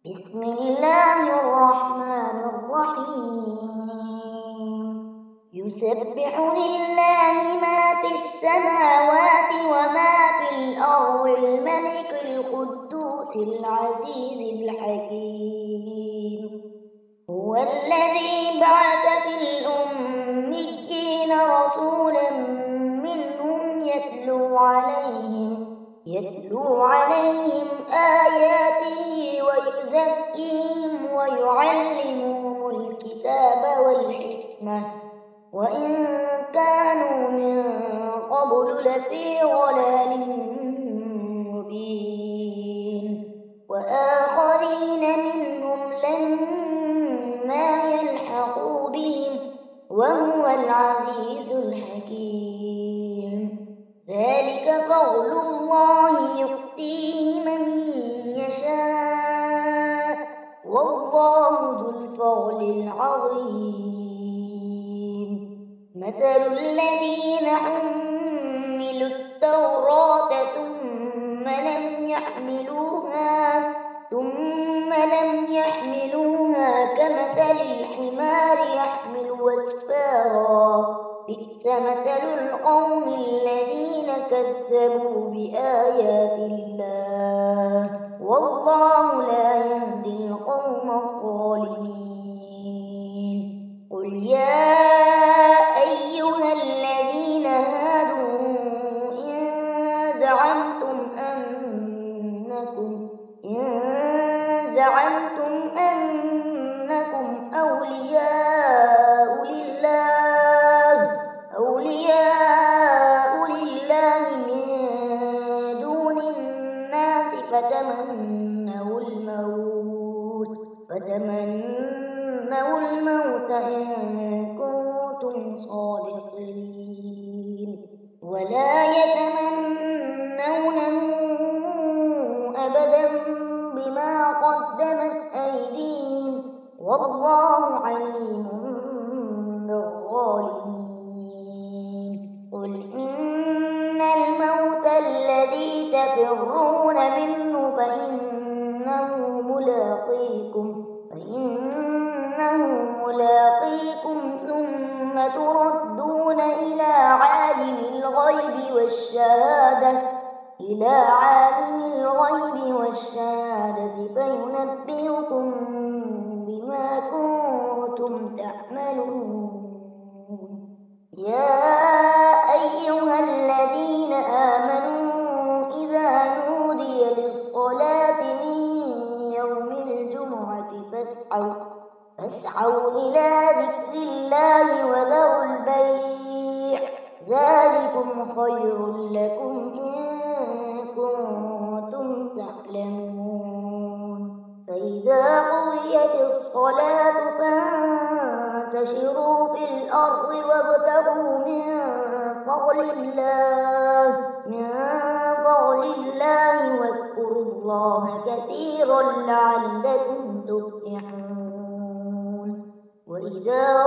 بسم الله الرحمن الرحيم يسبح لله ما في السماوات وما في الأرض الملك القدوس العزيز الحكيم هو الذي بعث في الأميين رسولا منهم يتلو عليهم آياته ويزكيهم ويعلمهم الكتاب والحكمة وإن كانوا من قبل لفي ضلال مبين وآخرين منهم لما يلحقوا بهم وهو العزيز الحكيم ذلك فضل الله يؤتيه من يشاء والله ذو الفضل العظيم مثل الذين حملوا التوراة ثم لم يحملوها كمثل الحمار يحمل أسفارا بئس مثل القوم الذين كذبوا بآيات الله والله لا يهدي القوم الظالمين قل يا أيها الذين هادوا إن زعمتم أنكم أولياء لله من دون الناس فتمنوا الموت إن كنتم صادقين ولا يتمنونه أبدا بما قدمت أيديهم والله عليم بالظالمين قل إن الموت الذي تفرون منه فإنه ملاقيكم ثم تردون إلى عالم الغيب والشهادة فينبئكم بما كنتم تعملون يا أيها الذين آمنوا إذا نودي للصلاة من يوم الجمعة فاسعوا إلى ذكر الله وذروا البيع ذلكم خير لكم إن كنتم تعلمون فإذا قضيت الصلاة فانتشروا في الأرض وابتغوا من فضل الله واذكروا الله كثيرا لعلكم تفلحون وإذا